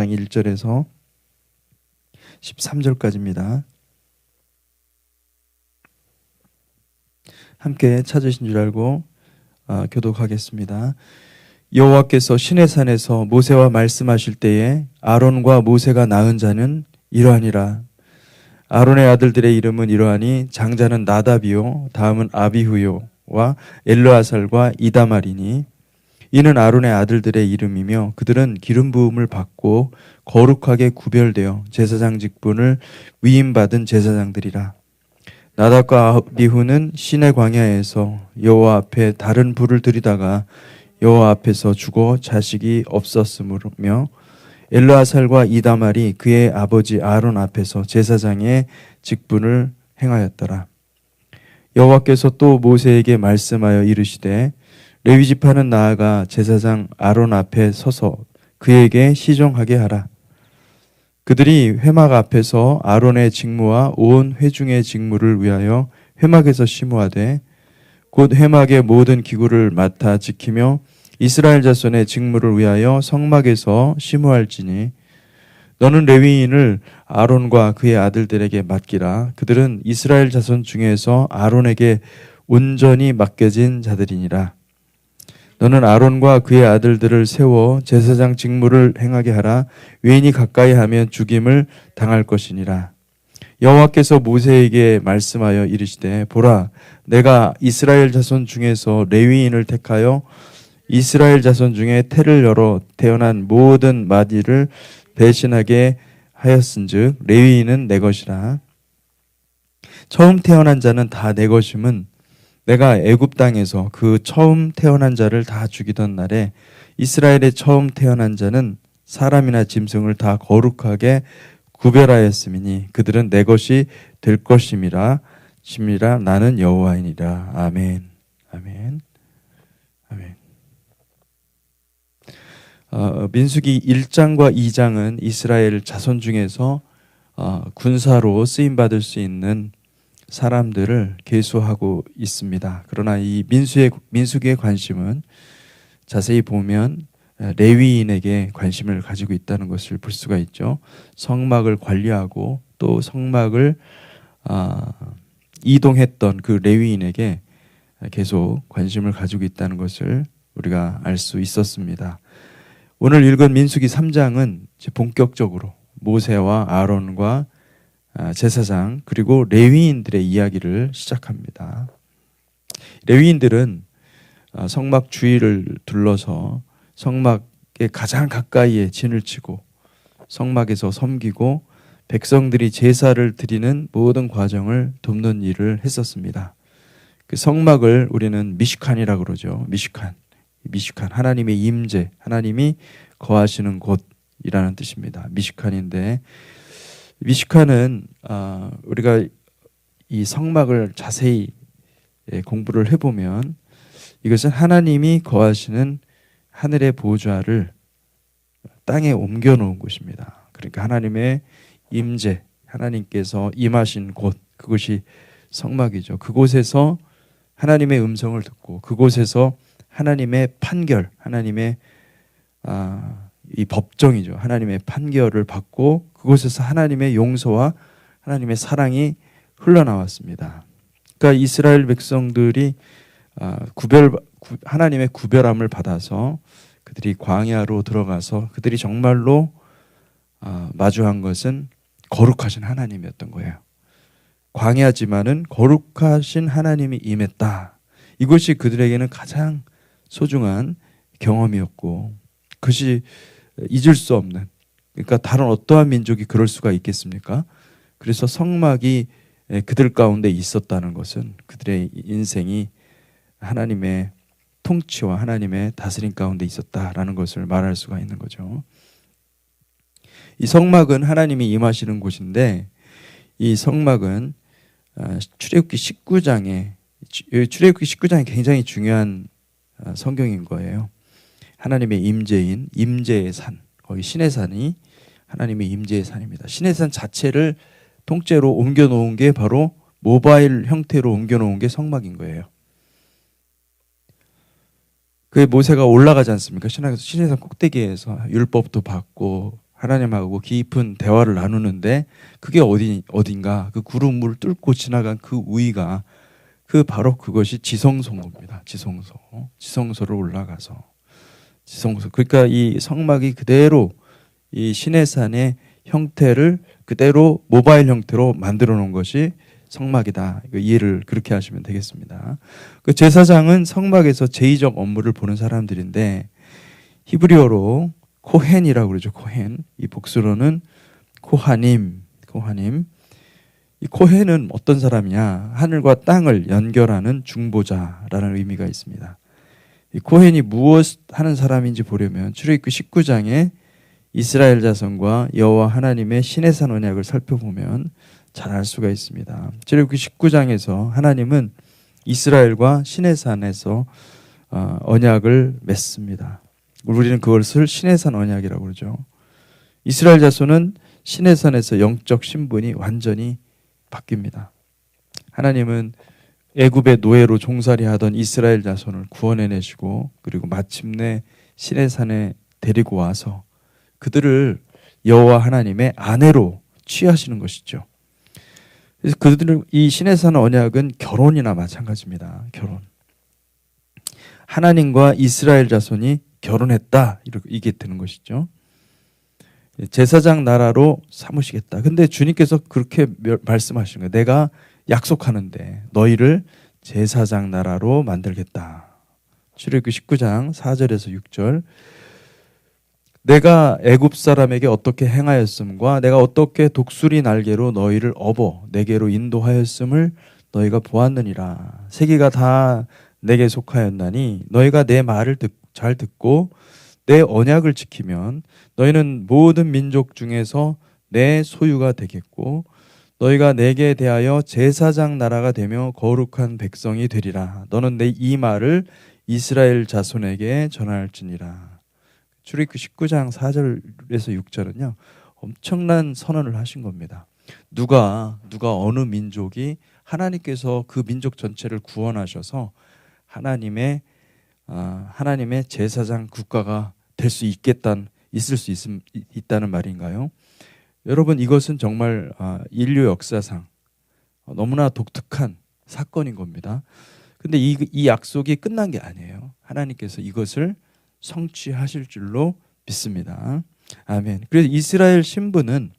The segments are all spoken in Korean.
1절에서 13절까지입니다. 함께 찾으신 줄 알고 교독하겠습니다. 여호와께서 시내산에서 모세와 말씀하실 때에 아론과 모세가 낳은 자는 이러하니라. 아론의 아들들의 이름은 이러하니 장자는 나답이요 다음은 아비후요와 엘르아살과 이다말이니 이는 아론의 아들들의 이름이며 그들은 기름 부음을 받고 거룩하게 구별되어 제사장 직분을 위임받은 제사장들이라. 나답과 아비후는 시내 광야에서 여호와 앞에 다른 불을 들이다가 여호와 앞에서 죽어 자식이 없었으며 엘르아살과 이다말이 그의 아버지 아론 앞에서 제사장의 직분을 행하였더라. 여호와께서 또 모세에게 말씀하여 이르시되 레위 지파는 나아가 제사장 아론 앞에 서서 그에게 시종하게 하라. 그들이 회막 앞에서 아론의 직무와 온 회중의 직무를 위하여 회막에서 심우하되 곧 회막의 모든 기구를 맡아 지키며 이스라엘 자손의 직무를 위하여 성막에서 심우할지니 너는 레위인을 아론과 그의 아들들에게 맡기라. 그들은 이스라엘 자손 중에서 아론에게 온전히 맡겨진 자들이니라. 너는 아론과 그의 아들들을 세워 제사장 직무를 행하게 하라. 외인이 가까이 하면 죽임을 당할 것이니라. 여호와께서 모세에게 말씀하여 이르시되 보라, 내가 이스라엘 자손 중에서 레위인을 택하여 이스라엘 자손 중에 태를 열어 태어난 모든 마디를 배신하게 하였은즉 레위인은 내 것이라. 처음 태어난 자는 다 내 것임은 내가 애굽 땅에서 그 처음 태어난 자를 다 죽이던 날에 이스라엘의 처음 태어난 자는 사람이나 짐승을 다 거룩하게 구별하였음이니 그들은 내 것이 될 것임이라. 나는 여호와이니라. 아멘. 아멘. 아멘. 민수기 1장과 2장은 이스라엘 자손 중에서 군사로 쓰임받을 수 있는 사람들을 계수하고 있습니다. 그러나 이 민수기의 관심은 자세히 보면 레위인에게 관심을 가지고 있다는 것을 볼 수가 있죠. 성막을 관리하고 또 성막을 이동했던 그 레위인에게 계속 관심을 가지고 있다는 것을 우리가 알 수 있었습니다. 오늘 읽은 민수기 3장은 본격적으로 모세와 아론과 제사장 그리고 레위인들의 이야기를 시작합니다. 레위인들은 성막 주위를 둘러서 성막에 가장 가까이에 진을 치고 성막에서 섬기고 백성들이 제사를 드리는 모든 과정을 돕는 일을 했었습니다. 그 성막을 우리는 미슈칸이라고 그러죠. 미슈칸 하나님의 임재, 하나님이 거하시는 곳이라는 뜻입니다. 미슈칸인데 미슈칸은 우리가 이 성막을 자세히 공부를 해보면 이것은 하나님이 거하시는 하늘의 보좌를 땅에 옮겨놓은 곳입니다. 그러니까 하나님의 임재, 하나님께서 임하신 곳, 그것이 성막이죠. 그곳에서 하나님의 음성을 듣고 그곳에서 하나님의 판결, 하나님의 이 법정이죠. 하나님의 판결을 받고 그곳에서 하나님의 용서와 하나님의 사랑이 흘러나왔습니다. 그러니까 이스라엘 백성들이 하나님의 구별함을 받아서 그들이 광야로 들어가서 그들이 정말로 마주한 것은 거룩하신 하나님이었던 거예요. 광야지만은 거룩하신 하나님이 임했다. 이것이 그들에게는 가장 소중한 경험이었고 그것이 잊을 수 없는, 그러니까 다른 어떠한 민족이 그럴 수가 있겠습니까? 그래서 성막이 그들 가운데 있었다는 것은 그들의 인생이 하나님의 통치와 하나님의 다스림 가운데 있었다라는 것을 말할 수가 있는 거죠. 이 성막은 하나님이 임하시는 곳인데 이 성막은 출애굽기 19장이 굉장히 중요한 성경인 거예요. 하나님의 임재인 임재의 산, 거기 시내산이 하나님의 임재의 산입니다. 시내산 자체를 통째로 옮겨놓은 게 바로 모바일 형태로 옮겨놓은 게 성막인 거예요. 그 모세가 올라가지 않습니까? 시내산 꼭대기에서 율법도 받고 하나님하고 깊은 대화를 나누는데 그게 어딘가 그 구름을 뚫고 지나간 그 우위가 바로 그것이 지성소입니다. 지성소를 올라가서 지성소. 그러니까 이 성막이 그대로 이 시내산의 형태를 그대로 모바일 형태로 만들어 놓은 것이 성막이다. 이해를 그렇게 하시면 되겠습니다. 그 제사장은 성막에서 제의적 업무를 보는 사람들인데 히브리어로 코헨이라고 그러죠. 코헨. 이 복수로는 코하님. 이 코헨은 어떤 사람이냐? 하늘과 땅을 연결하는 중보자라는 의미가 있습니다. 이 코헨이 무엇 하는 사람인지 보려면 출애굽기 19장에 이스라엘 자손과 여호와 하나님의 시내산 언약을 살펴보면 잘 알 수가 있습니다. 출애굽기 19장에서 하나님은 이스라엘과 시내산에서 언약을 맺습니다. 우리는 그것을 시내산 언약이라고 그러죠. 이스라엘 자손은 시내산에서 영적 신분이 완전히 바뀝니다. 하나님은 애굽의 노예로 종살이 하던 이스라엘 자손을 구원해내시고 그리고 마침내 시내산에 데리고 와서 그들을 여호와 하나님의 아내로 취하시는 것이죠. 그래서 그들을 이 시내산 언약은 결혼이나 마찬가지입니다. 결혼. 하나님과 이스라엘 자손이 결혼했다. 이게 되는 것이죠. 제사장 나라로 삼으시겠다. 근데 주님께서 그렇게 말씀하시는 거예요. 내가 약속하는데 너희를 제사장 나라로 만들겠다. 출애굽기 19장 4절에서 6절. 내가 애굽 사람에게 어떻게 행하였음과 내가 어떻게 독수리 날개로 너희를 업어 내게로 인도하였음을 너희가 보았느니라. 세계가 다 내게 속하였나니 너희가 내 말을 잘 듣고 내 언약을 지키면 너희는 모든 민족 중에서 내 소유가 되겠고 너희가 내게 대하여 제사장 나라가 되며 거룩한 백성이 되리라. 너는 내 이 말을 이스라엘 자손에게 전할지니라. 출애굽기 19장 4절에서 6절은요. 엄청난 선언을 하신 겁니다. 누가 어느 민족이 하나님께서 그 민족 전체를 구원하셔서 하나님의 제사장 국가가 될 수 있을 수 있다는 말인가요? 여러분 이것은 정말 인류 역사상 너무나 독특한 사건인 겁니다. 근데 이 약속이 끝난 게 아니에요. 하나님께서 이것을 성취하실 줄로 믿습니다. 아멘. 그래서 이스라엘 신부는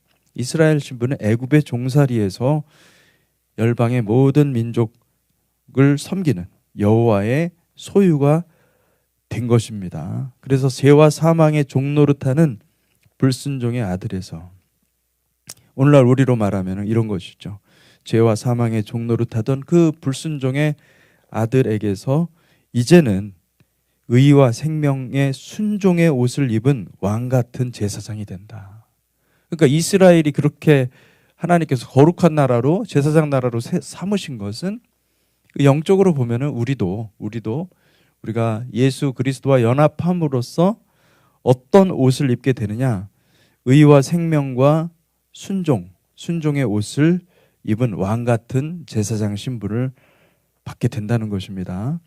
애굽의 종살이에서 열방의 모든 민족을 섬기는 여호와의 소유가 된 것입니다. 그래서 죄와 사망의 종노릇하는 불순종의 아들에서 오늘날 우리로 말하면 이런 것이죠. 죄와 사망의 종노릇하던 그 불순종의 아들에게서 이제는 의와 생명의 순종의 옷을 입은 왕 같은 제사장이 된다. 그러니까 이스라엘이 그렇게 하나님께서 거룩한 나라로 제사장 나라로 삼으신 것은 영적으로 보면은 우리가 예수 그리스도와 연합함으로써 어떤 옷을 입게 되느냐? 의와 생명과 순종의 옷을 입은 왕 같은 제사장 신분을 받게 된다는 것입니다.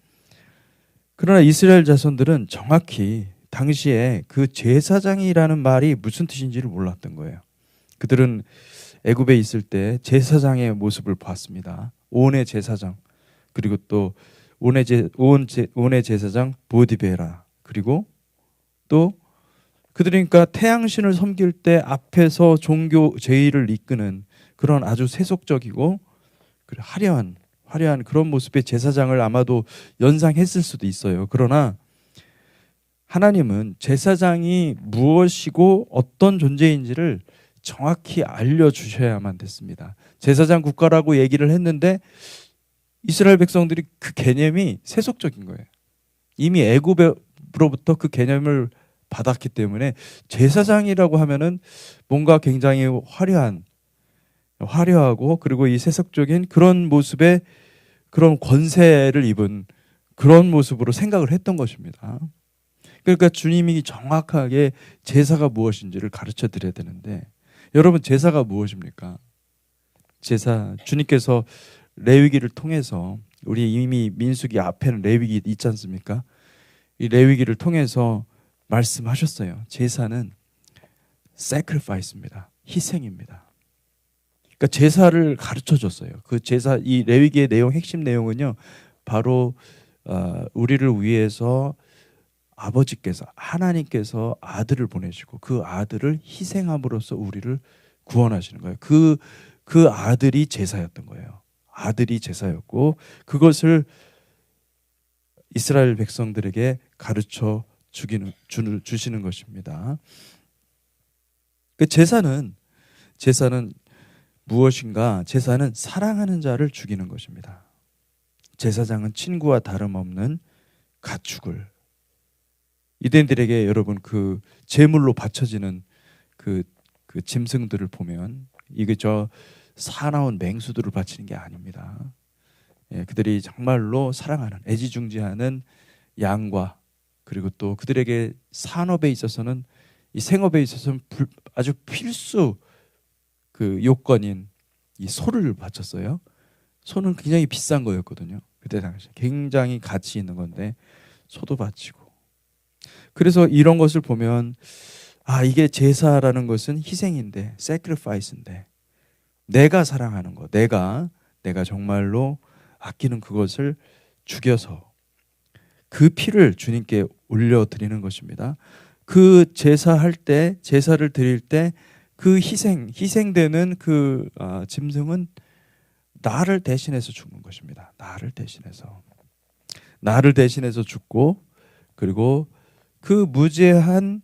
그러나 이스라엘 자손들은 정확히 당시에 그 제사장이라는 말이 무슨 뜻인지를 몰랐던 거예요. 그들은 애굽에 있을 때 제사장의 모습을 봤습니다. 온의 제사장, 그리고 또 온의 제사장 보디베라, 그리고 또 그들이 그러니까 태양신을 섬길 때 앞에서 종교 제의를 이끄는 그런 아주 세속적이고 화려한 그런 모습의 제사장을 아마도 연상했을 수도 있어요. 그러나 하나님은 제사장이 무엇이고 어떤 존재인지를 정확히 알려주셔야만 됐습니다. 제사장 국가라고 얘기를 했는데 이스라엘 백성들이 그 개념이 세속적인 거예요. 이미 애굽으로부터 그 개념을 받았기 때문에 제사장이라고 하면은 뭔가 굉장히 화려하고 그리고 이 세속적인 그런 모습의 그런 권세를 입은 그런 모습으로 생각을 했던 것입니다. 그러니까 주님이 정확하게 제사가 무엇인지를 가르쳐 드려야 되는데 여러분 제사가 무엇입니까? 주님께서 레위기를 통해서 우리 이미 민수기 앞에는 레위기 있지 않습니까? 이 레위기를 통해서 말씀하셨어요. 제사는 sacrifice입니다. 희생입니다. 그러니까 제사를 가르쳐 줬어요. 그 제사, 이 레위기의 내용, 핵심 내용은요, 바로 우리를 위해서 아버지께서, 하나님께서 아들을 보내시고 그 아들을 희생함으로써 우리를 구원하시는 거예요. 그 아들이 제사였던 거예요. 아들이 제사였고 그것을 이스라엘 백성들에게 가르쳐 주시는 것입니다. 그 제사는 무엇인가? 제사는 사랑하는 자를 죽이는 것입니다. 제사장은 친구와 다름없는 가축을, 유대인들에게 여러분 그 제물로 바쳐지는 그 짐승들을 보면 이게 저 사나운 맹수들을 바치는 게 아닙니다. 예, 그들이 정말로 사랑하는, 애지중지하는 양과, 그리고 또 그들에게 산업에 있어서는, 이 생업에 있어서는 아주 필수 그 요건인 이 소를 바쳤어요. 소는 굉장히 비싼 거였거든요. 그때 당시 굉장히 가치 있는 건데 소도 바치고. 그래서 이런 것을 보면 이게 제사라는 것은 희생인데, sacrifice인데, 내가 사랑하는 거, 내가 정말로 아끼는 그것을 죽여서 그 피를 주님께 올려드리는 것입니다. 그 제사할 때, 제사를 드릴 때 그 희생되는 그 짐승은 나를 대신해서 죽는 것입니다. 나를 대신해서 죽고, 그리고 그 무죄한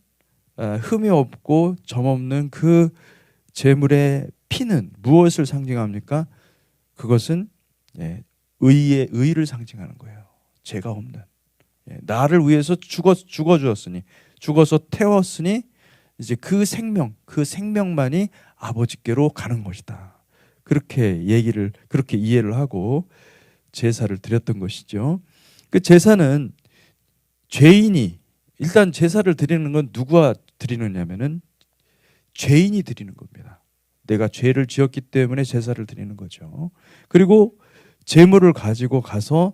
흠이 없고 점 없는 그 제물의 피는 무엇을 상징합니까? 그것은 의를 상징하는 거예요. 죄가 없는, 나를 위해서 죽어서 태웠으니 이제 그 생명만이 아버지께로 가는 것이다. 그렇게 이해를 하고 제사를 드렸던 것이죠. 그 제사는 죄인이, 일단 제사를 드리는 건 누가 드리느냐면은 죄인이 드리는 겁니다. 내가 죄를 지었기 때문에 제사를 드리는 거죠. 그리고 제물을 가지고 가서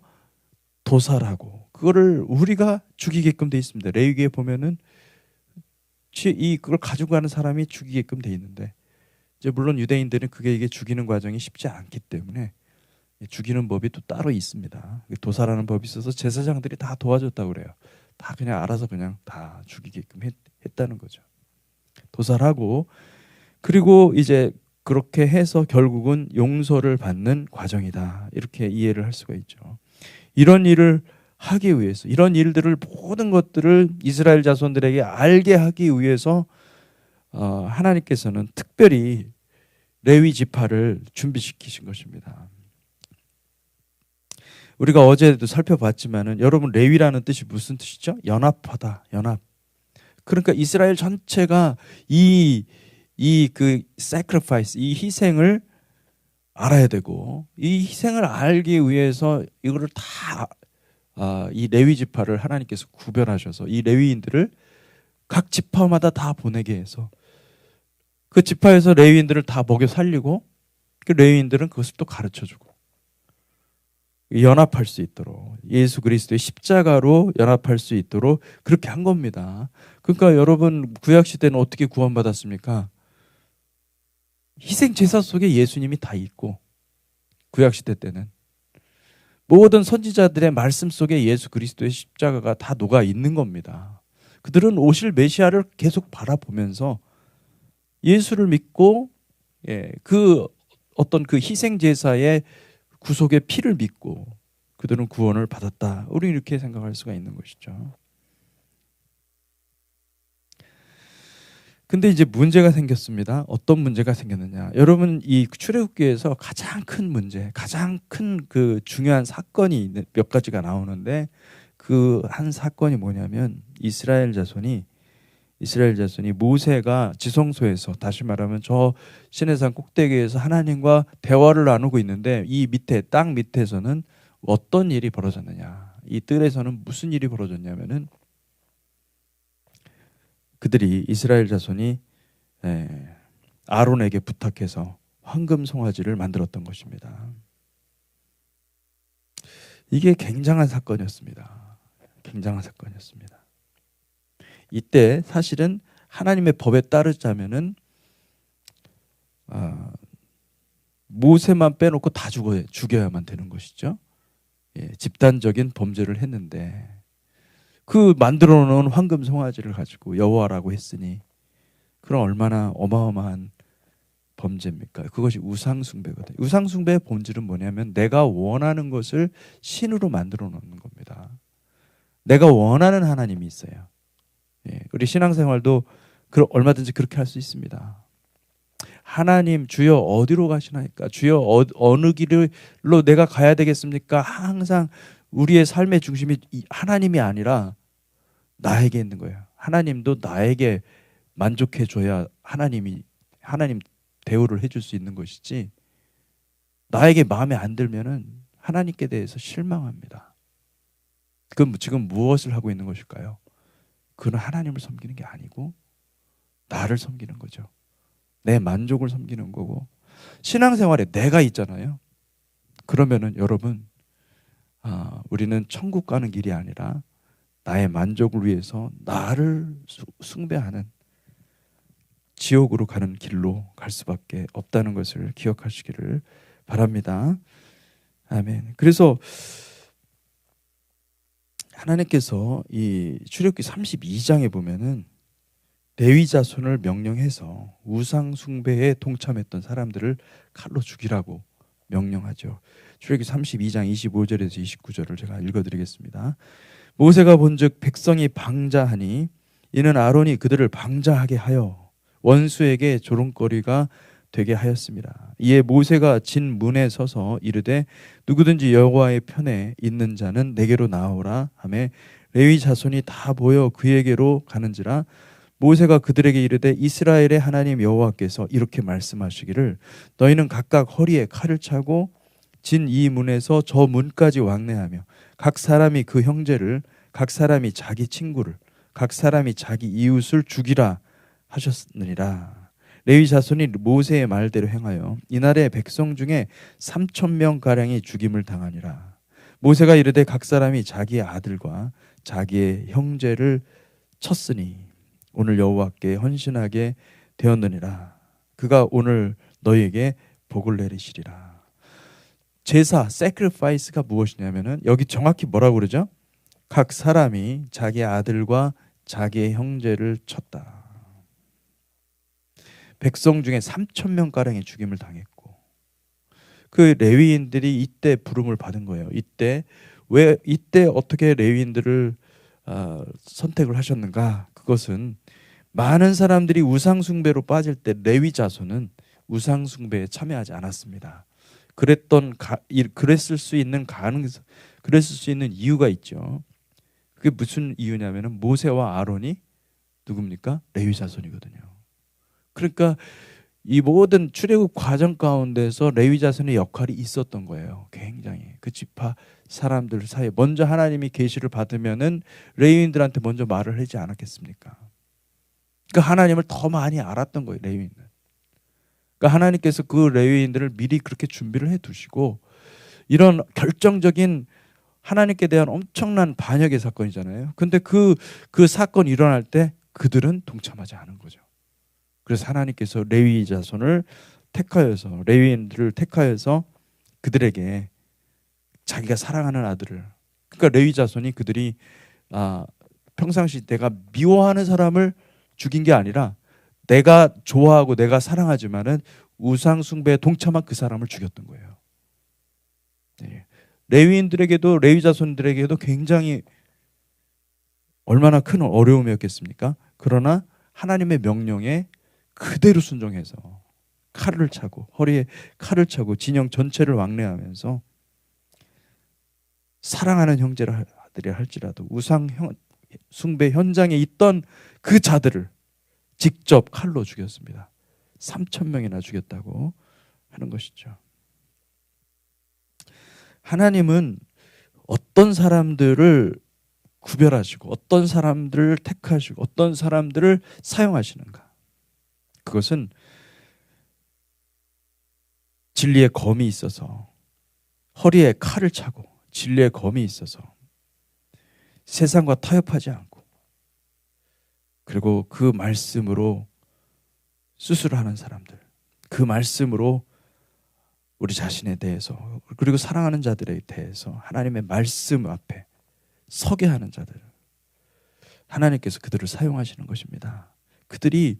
도살하고 그거를 우리가 죽이게끔 돼 있습니다. 레위기에 보면은 그걸 가지고 가는 사람이 죽이게끔 돼 있는데, 이제 물론 유대인들은 이게 죽이는 과정이 쉽지 않기 때문에 죽이는 법이 또 따로 있습니다. 도살하는 법이 있어서 제사장들이 다 도와줬다고 그래요. 다 그냥 알아서 그냥 다 죽이게끔 했다는 거죠. 도살하고, 그리고 이제 그렇게 해서 결국은 용서를 받는 과정이다. 이렇게 이해를 할 수가 있죠. 이런 일을 하기 위해서, 이런 일들을, 모든 것들을 이스라엘 자손들에게 알게 하기 위해서 하나님께서는 특별히 레위 지파를 준비시키신 것입니다. 우리가 어제도 살펴봤지만은, 여러분, 레위라는 뜻이 무슨 뜻이죠? 연합하다, 연합. 그러니까 이스라엘 전체가 그 sacrifice, 이 희생을 알아야 되고, 이 희생을 알기 위해서 이거를 다 이 레위 지파를 하나님께서 구별하셔서 이 레위인들을 각 지파마다 다 보내게 해서 그 지파에서 레위인들을 다 먹여 살리고, 그 레위인들은 그것을 또 가르쳐주고 연합할 수 있도록, 예수 그리스도의 십자가로 연합할 수 있도록 그렇게 한 겁니다. 그러니까 여러분, 구약시대는 어떻게 구원받았습니까? 희생제사 속에 예수님이 다 있고, 구약시대 때는 모든 선지자들의 말씀 속에 예수 그리스도의 십자가가 다 녹아 있는 겁니다. 그들은 오실 메시아를 계속 바라보면서 예수를 믿고, 그 어떤 그 희생제사의 구속의 피를 믿고 그들은 구원을 받았다. 우리 이렇게 생각할 수가 있는 것이죠. 근데 이제 문제가 생겼습니다. 어떤 문제가 생겼느냐? 여러분, 이 출애굽기에서 가장 큰 문제, 가장 큰 그 중요한 사건이 몇 가지가 나오는데, 그 한 사건이 뭐냐면, 이스라엘 자손이 모세가 지성소에서, 다시 말하면 저 시내산 꼭대기에서 하나님과 대화를 나누고 있는데, 이 밑에, 땅 밑에서는 어떤 일이 벌어졌느냐? 이 뜰에서는 무슨 일이 벌어졌냐면은, 이스라엘 자손이 아론에게 부탁해서 황금 송아지를 만들었던 것입니다. 이게 굉장한 사건이었습니다. 이때 사실은 하나님의 법에 따르자면은 모세만 빼놓고 다 죽여야만 되는 것이죠. 예, 집단적인 범죄를 했는데 그 만들어 놓은 황금 송아지를 가지고 여호와라고 했으니 그럼 얼마나 어마어마한 범죄입니까? 그것이 우상숭배거든요. 우상숭배의 본질은 뭐냐면 내가 원하는 것을 신으로 만들어 놓는 겁니다. 내가 원하는 하나님이 있어요. 예, 우리 신앙생활도 얼마든지 그렇게 할 수 있습니다. 하나님 주여 어디로 가시나이까? 주여 어느 길로 내가 가야 되겠습니까? 항상 우리의 삶의 중심이 하나님이 아니라 나에게 있는 거예요. 하나님도 나에게 만족해 줘야 하나님 대우를 해줄 수 있는 것이지 나에게 마음에 안 들면은 하나님께 대해서 실망합니다. 그럼 지금 무엇을 하고 있는 것일까요? 그는 하나님을 섬기는 게 아니고 나를 섬기는 거죠. 내 만족을 섬기는 거고 신앙생활에 내가 있잖아요. 그러면은 여러분 우리는 천국 가는 길이 아니라 나의 만족을 위해서 나를 숭배하는 지옥으로 가는 길로 갈 수밖에 없다는 것을 기억하시기를 바랍니다. 아멘. 그래서 하나님께서 이 출애굽기 32장에 보면은 레위 자손을 명령해서 우상 숭배에 동참했던 사람들을 칼로 죽이라고 명령하죠. 출애굽기 32장 25절에서 29절을 제가 읽어드리겠습니다. 모세가 본즉 백성이 방자하니 이는 아론이 그들을 방자하게 하여 원수에게 조롱거리가 되게 하였습니다. 이에 모세가 진 문에 서서 이르되 누구든지 여호와의 편에 있는 자는 내게로 나오라 하매 레위 자손이 다 모여 그에게로 가는지라. 모세가 그들에게 이르되 이스라엘의 하나님 여호와께서 이렇게 말씀하시기를 너희는 각각 허리에 칼을 차고 진 이 문에서 저 문까지 왕래하며 각 사람이 그 형제를 각 사람이 자기 친구를 각 사람이 자기 이웃을 죽이라 하셨느니라. 레위 자손이 모세의 말대로 행하여 이날에 백성 중에 3,000명 가량이 죽임을 당하니라. 모세가 이르되 각 사람이 자기의 아들과 자기의 형제를 쳤으니 오늘 여호와께 헌신하게 되었느니라. 그가 오늘 너희에게 복을 내리시리라. 제사, sacrifice가 무엇이냐면은 여기 정확히 뭐라고 그러죠? 각 사람이 자기 아들과 자기의 형제를 쳤다. 백성 중에 3,000명 가량이 죽임을 당했고 그 레위인들이 이때 부름을 받은 거예요. 이때 어떻게 레위인들을 선택을 하셨는가? 그것은 많은 사람들이 우상 숭배로 빠질 때 레위 자손은 우상 숭배에 참여하지 않았습니다. 그랬을 수 있는 이유가 있죠. 그게 무슨 이유냐면은 모세와 아론이 누굽니까? 레위 자손이거든요. 그러니까 이 모든 출애굽 과정 가운데서 레위 자손의 역할이 있었던 거예요. 굉장히 그 지파 사람들 사이에 먼저 하나님이 계시를 받으면은 레위인들한테 먼저 말을 하지 않았겠습니까? 그러니까 하나님을 더 많이 알았던 거예요, 레위인은. 그러니까 하나님께서 그 레위인들을 미리 그렇게 준비를 해두시고 이런 결정적인 하나님께 대한 엄청난 반역의 사건이잖아요. 근데 그 사건이 일어날 때 그들은 동참하지 않은 거죠. 그래서 하나님께서 레위 자손을 택하여서 레위인들을 택하여서 그들에게 자기가 사랑하는 아들을 그러니까 레위 자손이 그들이 평상시 내가 미워하는 사람을 죽인 게 아니라 내가 좋아하고 내가 사랑하지만은 우상 숭배에 동참한 그 사람을 죽였던 거예요. 네. 레위인들에게도 레위 자손들에게도 굉장히 얼마나 큰 어려움이었겠습니까? 그러나 하나님의 명령에 그대로 순종해서 칼을 차고 허리에 칼을 차고 진영 전체를 왕래하면서 사랑하는 형제들이 할지라도 우상 숭배 현장에 있던 그 자들을 직접 칼로 죽였습니다. 3,000명이나 죽였다고 하는 것이죠. 하나님은 어떤 사람들을 구별하시고 어떤 사람들을 택하시고 어떤 사람들을 사용하시는가? 그것은 진리의 검이 있어서 허리에 칼을 차고 진리의 검이 있어서 세상과 타협하지 않고 그리고 그 말씀으로 수술하는 사람들, 그 말씀으로 우리 자신에 대해서 그리고 사랑하는 자들에 대해서 하나님의 말씀 앞에 서게 하는 자들, 하나님께서 그들을 사용하시는 것입니다. 그들이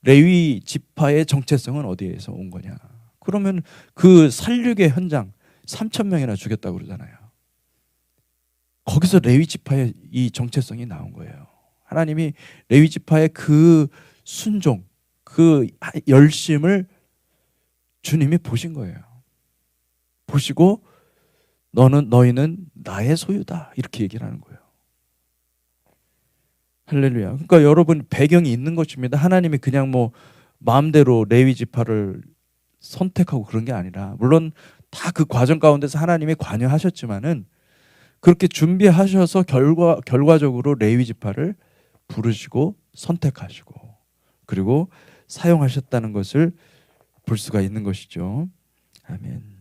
레위 지파의 정체성은 어디에서 온 거냐? 그러면 그 살육의 현장 3,000명이나 죽였다고 그러잖아요. 거기서 레위 지파의 이 정체성이 나온 거예요. 하나님이 레위 지파의 그 순종, 그 열심을 주님이 보신 거예요. 보시고 너희는 나의 소유다 이렇게 얘기를 하는 거예요. 할렐루야. 그러니까 여러분 배경이 있는 것입니다. 하나님이 그냥 뭐 마음대로 레위 지파를 선택하고 그런 게 아니라, 물론 다 그 과정 가운데서 하나님이 관여하셨지만은 그렇게 준비하셔서 결과적으로 레위 지파를 부르시고 선택하시고 그리고 사용하셨다는 것을 볼 수가 있는 것이죠. 아멘.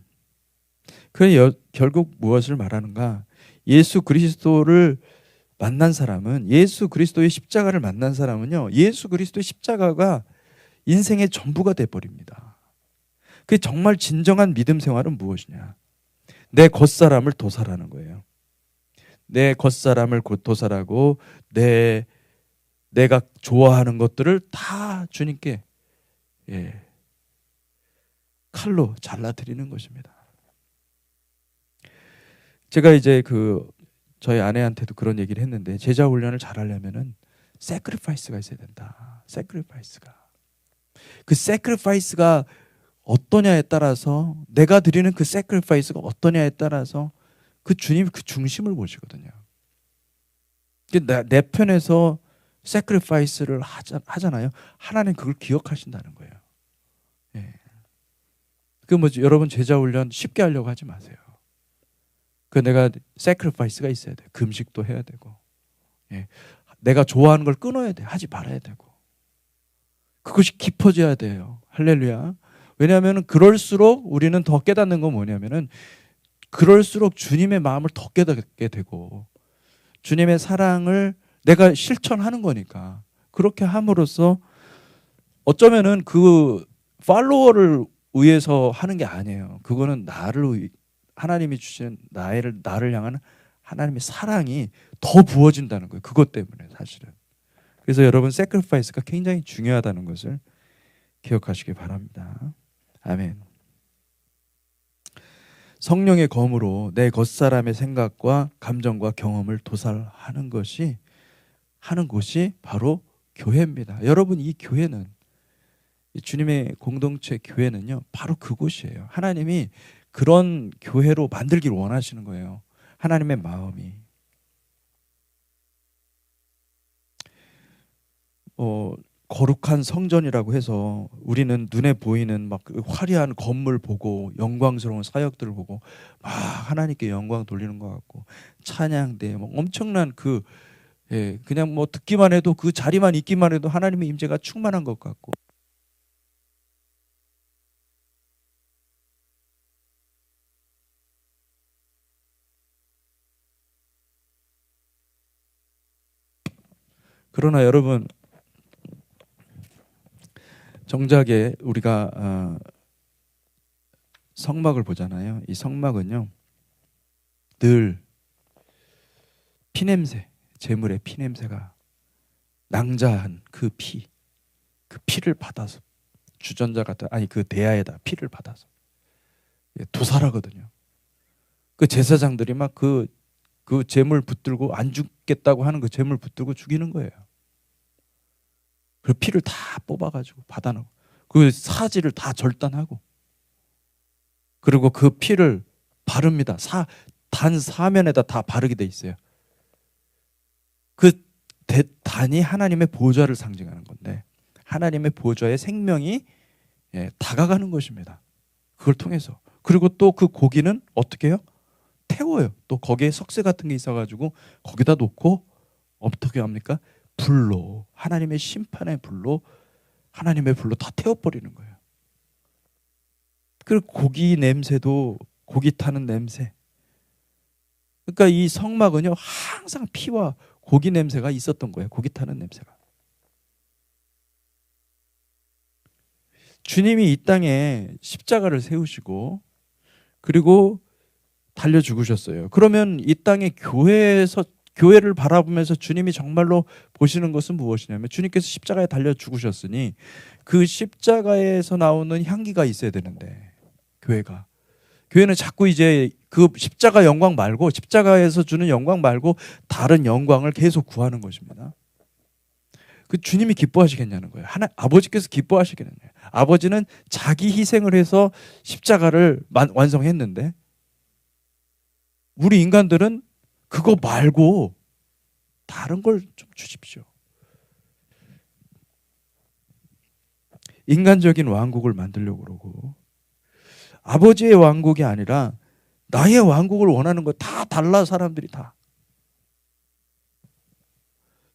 결국 무엇을 말하는가? 예수 그리스도를 만난 사람은, 예수 그리스도의 십자가를 만난 사람은요, 예수 그리스도의 십자가가 인생의 전부가 돼버립니다. 그게 정말 진정한 믿음 생활은 무엇이냐? 내 겉사람을 도살하는 거예요. 내 겉사람을 도살하고 내가 좋아하는 것들을 다 주님께 칼로 잘라드리는 것입니다. 제가 이제 저희 아내한테도 그런 얘기를 했는데, 제자 훈련을 잘하려면은 sacrifice가 있어야 된다. sacrifice가. 그 sacrifice가 어떠냐에 따라서, 내가 드리는 그 sacrifice가 어떠냐에 따라서 그 주님이 그 중심을 보시거든요. 내 편에서 sacrifice를 하잖아요. 하나님 그걸 기억하신다는 거예요. 예. 여러분 제자 훈련 쉽게 하려고 하지 마세요. 내가 sacrifice가 있어야 돼. 금식도 해야 되고, 내가 좋아하는 걸 끊어야 돼. 하지 말아야 되고, 그것이 깊어져야 돼요. 할렐루야. 왜냐하면 그럴수록 우리는 더 깨닫는 건 뭐냐면은, 그럴수록 주님의 마음을 더 깨닫게 되고 주님의 사랑을 내가 실천하는 거니까, 그렇게 함으로써 어쩌면은 그 팔로워를 위해서 하는 게 아니에요. 그거는 하나님이 주시는 나를 향한 하나님의 사랑이 더 부어진다는 거예요. 그것 때문에 사실은. 그래서 여러분 sacrifice가 굉장히 중요하다는 것을 기억하시기 바랍니다. 아멘. 성령의 검으로 내 겉사람의 생각과 감정과 경험을 도살하는 곳이 바로 교회입니다. 여러분, 이 교회는, 주님의 공동체 교회는요, 바로 그곳이에요. 하나님이 그런 교회로 만들기를 원하시는 거예요. 하나님의 마음이. 거룩한 성전이라고 해서 우리는 눈에 보이는 막 화려한 건물 보고 영광스러운 사역들을 보고 막 하나님께 영광 돌리는 것 같고, 찬양대 뭐 엄청난 그냥 뭐 듣기만 해도, 그 자리만 있기만 해도 하나님의 임재가 충만한 것 같고, 그러나 여러분, 정작에 우리가 성막을 보잖아요. 이 성막은요, 늘 피냄새, 제물의 피냄새가 낭자한 그 피를 받아서, 그 대야에다 피를 받아서 도살하거든요. 그 제사장들이 막 그 제물 붙들고, 안 죽겠다고 하는 그 제물 붙들고 죽이는 거예요. 그 피를 다 뽑아가지고 받아놓고, 그 사지를 다 절단하고, 그리고 그 피를 바릅니다. 단 사면에다 다 바르게 돼 있어요. 그 단이 하나님의 보좌를 상징하는 건데, 하나님의 보좌의 생명이 다가가는 것입니다. 그걸 통해서. 그리고 또 그 고기는 어떻게 해요? 태워요. 또 거기에 석쇠 같은 게 있어가지고 거기다 놓고 어떻게 합니까? 불로, 하나님의 심판의 불로, 하나님의 불로 다 태워버리는 거예요. 그리고 고기 냄새도, 고기 타는 냄새. 그러니까 이 성막은요, 항상 피와 고기 냄새가 있었던 거예요. 고기 타는 냄새가. 주님이 이 땅에 십자가를 세우시고 그리고 달려 죽으셨어요. 그러면 이 땅의 교회를 바라보면서 주님이 정말로 보시는 것은 무엇이냐면 주님께서 십자가에 달려 죽으셨으니 그 십자가에서 나오는 향기가 있어야 되는데 교회는 자꾸 이제 그 십자가 영광 말고 십자가에서 주는 영광 말고 다른 영광을 계속 구하는 것입니다. 그 주님이 기뻐하시겠냐는 거예요. 아버지께서 기뻐하시겠느냐. 아버지는 자기 희생을 해서 십자가를 완성했는데 우리 인간들은 그거 말고 다른 걸 좀 주십시오. 인간적인 왕국을 만들려고 그러고 아버지의 왕국이 아니라 나의 왕국을 원하는 거 다 달라. 사람들이 다.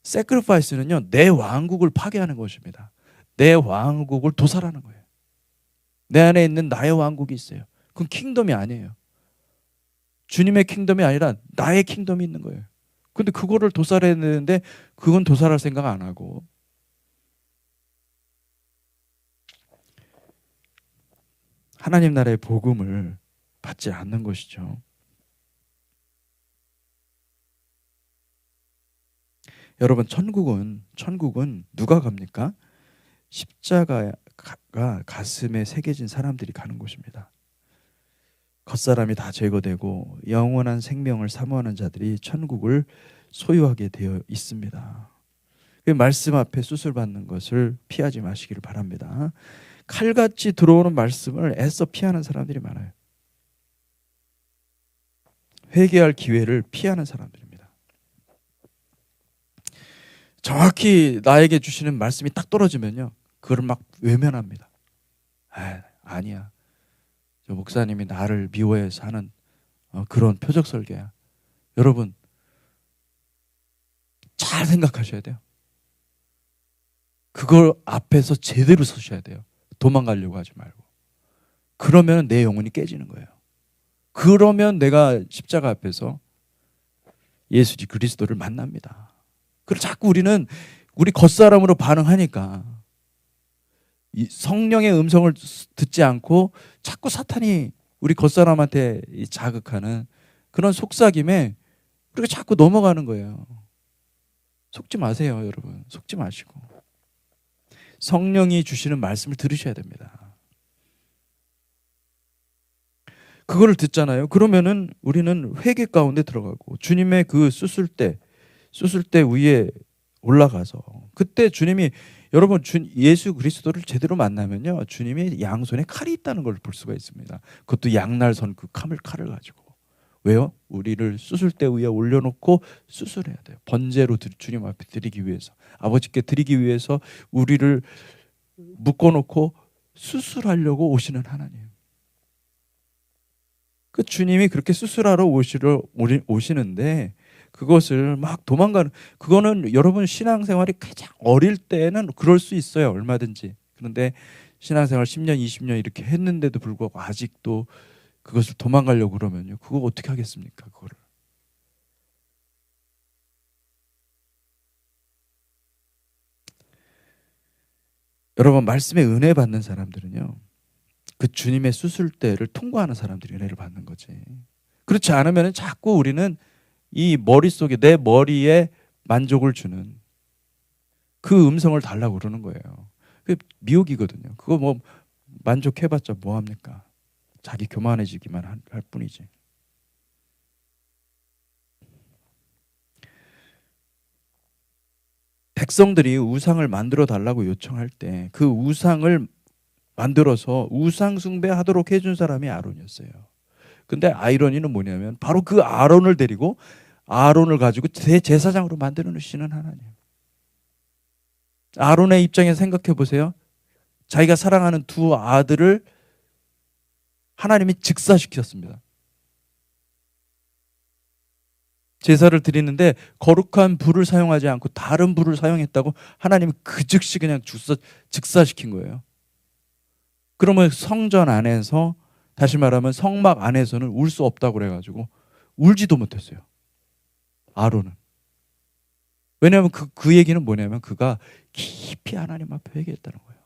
세크리파이스는요, 내 왕국을 파괴하는 것입니다. 내 왕국을 도살하는 거예요. 내 안에 있는 나의 왕국이 있어요. 그건 킹덤이 아니에요. 주님의 킹덤이 아니라 나의 킹덤이 있는 거예요. 근데 그거를 도살해야 되는데 그건 도살할 생각 안 하고 하나님 나라의 복음을 받지 않는 것이죠. 여러분, 천국은 누가 갑니까? 십자가가 가슴에 새겨진 사람들이 가는 곳입니다. 겉사람이 다 제거되고 영원한 생명을 사모하는 자들이 천국을 소유하게 되어 있습니다. 그 말씀 앞에 수술받는 것을 피하지 마시기를 바랍니다. 칼같이 들어오는 말씀을 애써 피하는 사람들이 많아요. 회개할 기회를 피하는 사람들입니다. 정확히 나에게 주시는 말씀이 딱 떨어지면요, 그걸 막 외면합니다. 아니야. 저 목사님이 나를 미워해서 하는 그런 표적 설교야. 여러분, 잘 생각하셔야 돼요. 그걸 앞에서 제대로 서셔야 돼요. 도망가려고 하지 말고. 그러면 내 영혼이 깨지는 거예요. 그러면 내가 십자가 앞에서 예수 그리스도를 만납니다. 그리고 자꾸 우리는 우리 겉사람으로 반응하니까 이 성령의 음성을 듣지 않고 자꾸 사탄이 우리 겉사람한테 자극하는 그런 속삭임에 우리가 자꾸 넘어가는 거예요. 속지 마세요, 여러분. 속지 마시고 성령이 주시는 말씀을 들으셔야 됩니다. 그거를 듣잖아요. 그러면은 우리는 회개 가운데 들어가고 주님의 그 수술대 위에 올라가서 그때 주님이 여러분 예수 그리스도를 제대로 만나면요, 주님이 양손에 칼이 있다는 걸 볼 수가 있습니다. 그것도 양날선 그 칼을 가지고. 왜요? 우리를 수술대 위에 올려놓고 수술해야 돼요. 번제로 주님 앞에 드리기 위해서, 아버지께 드리기 위해서 우리를 묶어놓고 수술하려고 오시는 하나님. 그 주님이 그렇게 수술하러 오시는데 그것을 막 도망가는, 그거는 여러분 신앙생활이 가장 어릴 때는 그럴 수 있어요. 얼마든지. 그런데 신앙생활 10년, 20년 이렇게 했는데도 불구하고 아직도 그것을 도망가려고 그러면요, 그거 어떻게 하겠습니까? 그거를. 여러분, 말씀에 은혜 받는 사람들은요, 그 주님의 수술대를 통과하는 사람들이 은혜를 받는 거지. 그렇지 않으면 자꾸 우리는 이 머릿속에, 내 머리에 만족을 주는 그 음성을 달라고 그러는 거예요. 그게 미혹이거든요. 그거 뭐 만족해봤자 뭐합니까? 자기 교만해지기만 할 뿐이지. 백성들이 우상을 만들어 달라고 요청할 때 그 우상을 만들어서 우상 숭배하도록 해준 사람이 아론이었어요. 근데 아이러니는 뭐냐면 바로 그 아론을 가지고 대제사장으로 만들어 놓으시는 하나님. 아론의 입장에서 생각해 보세요. 자기가 사랑하는 두 아들을 하나님이 즉사시켰습니다. 제사를 드리는데 거룩한 불을 사용하지 않고 다른 불을 사용했다고 하나님이 그 즉시 그냥 즉사시킨 거예요. 그러면 성전 안에서, 다시 말하면 성막 안에서는 울 수 없다고 그래가지고 울지도 못했어요, 아론은. 왜냐하면 그 얘기는 뭐냐면 그가 깊이 하나님 앞에 회개했다는 거예요.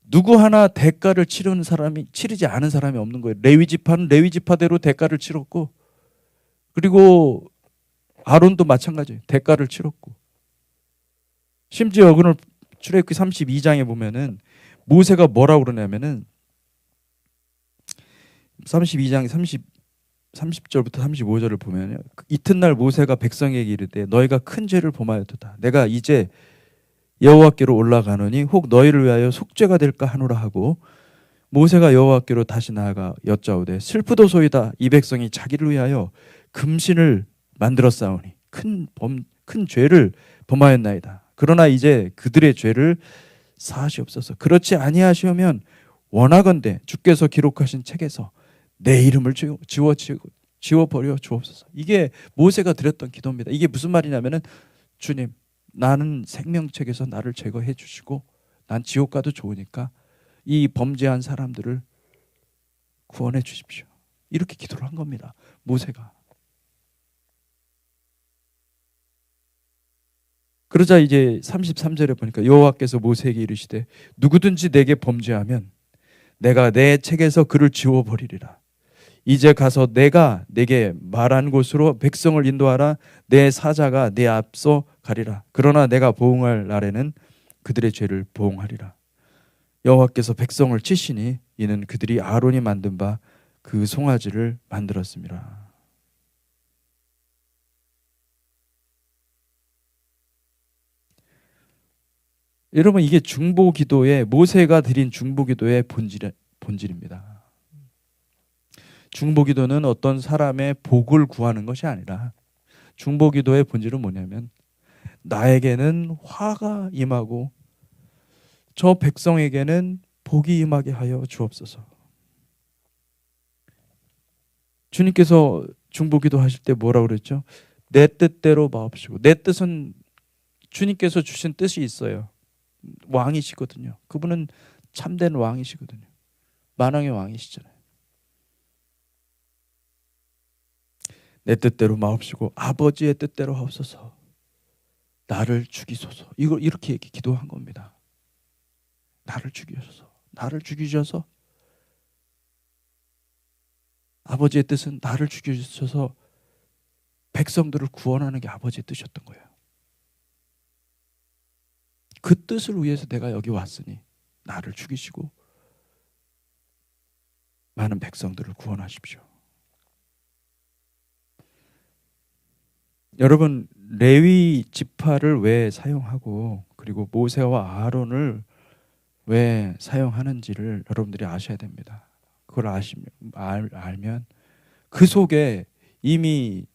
누구 하나 대가를 치르지 않은 사람이 없는 거예요. 레위 지파는 레위 지파대로 대가를 치렀고, 그리고 아론도 마찬가지예요. 대가를 치렀고. 심지어 오늘 출애굽기 32장에 보면은 모세가 뭐라고 그러냐면은 32장 30절부터 35절을 보면요. 이튿날 모세가 백성에게 이르되 너희가 큰 죄를 범하였도다. 내가 이제 여호와께로 올라가노니 혹 너희를 위하여 속죄가 될까 하노라 하고, 모세가 여호와께로 다시 나아가 여짜오되 슬프도소이다. 이 백성이 자기를 위하여 금신을 만들었사오니 큰 죄를 범하였나이다. 그러나 이제 그들의 죄를 사하시옵소서. 그렇지 아니하시오면 원하건대 주께서 기록하신 책에서 내 이름을 지워버려 주옵소서. 이게 모세가 드렸던 기도입니다. 이게 무슨 말이냐면은, 주님, 나는 생명책에서 나를 제거해 주시고 난 지옥 가도 좋으니까 이 범죄한 사람들을 구원해 주십시오. 이렇게 기도를 한 겁니다. 모세가. 그러자 이제 33절에 보니까 여호와께서 모세에게 이르시되 누구든지 내게 범죄하면 내가 내 책에서 그를 지워버리리라. 이제 가서 내가 내게 말한 곳으로 백성을 인도하라. 내 사자가 내 앞서 가리라. 그러나 내가 보응할 날에는 그들의 죄를 보응하리라. 여호와께서 백성을 치시니 이는 그들이 아론이 만든 바 그 송아지를 만들었습니다. 여러분, 이게 중보기도의, 모세가 드린 중보기도의 본질입니다. 중보기도는 어떤 사람의 복을 구하는 것이 아니라, 중보기도의 본질은 뭐냐면 나에게는 화가 임하고 저 백성에게는 복이 임하게 하여 주옵소서. 주님께서 중보기도 하실 때 뭐라고 그랬죠? 내 뜻대로 마옵시고. 내 뜻은 주님께서 주신 뜻이 있어요. 왕이시거든요. 그분은 참된 왕이시거든요. 만왕의 왕이시잖아요. 내 뜻대로 마옵시고 아버지의 뜻대로 하옵소서. 나를 죽이소서. 이걸 이렇게 기도한 겁니다. 나를 죽이셔서, 나를 죽이셔서, 아버지의 뜻은 나를 죽이셔서 백성들을 구원하는 게 아버지의 뜻이었던 거예요. 그 뜻을 위해서 내가 여기 왔으니 나를 죽이시고 많은 백성들을 구원하십시오. 여러분, 레위 지파를 왜 사용하고 그리고 모세와 아론을 왜 사용하는지를 여러분들이 아셔야 됩니다. 그걸 알면 그 속에 이미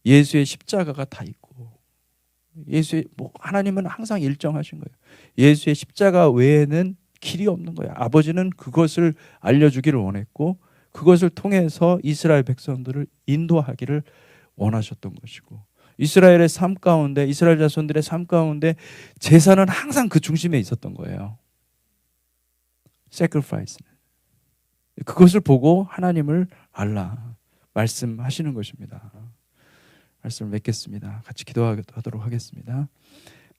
예수의 십자가가 다 있고, 하나님은 항상 일정하신 거예요. 예수의 십자가 외에는 길이 없는 거예요. 아버지는 그것을 알려주기를 원했고 그것을 통해서 이스라엘 백성들을 인도하기를 원하셨던 것이고, 이스라엘의 삶 가운데, 이스라엘 자손들의 삶 가운데 제사는 항상 그 중심에 있었던 거예요. sacrifice는. 그것을 보고 하나님을 알라 말씀하시는 것입니다. 말씀을 맺겠습니다. 같이 기도하도록 하겠습니다.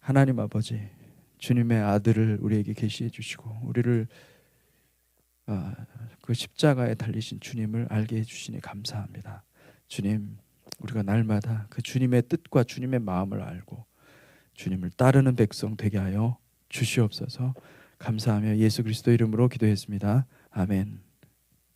하나님 아버지, 주님의 아들을 우리에게 계시해 주시고 우리를 그 십자가에 달리신 주님을 알게 해주시니 감사합니다. 주님, 우리가 날마다 그 주님의 뜻과 주님의 마음을 알고 주님을 따르는 백성 되게 하여 주시옵소서. 감사하며 예수 그리스도 이름으로 기도했습니다. 아멘.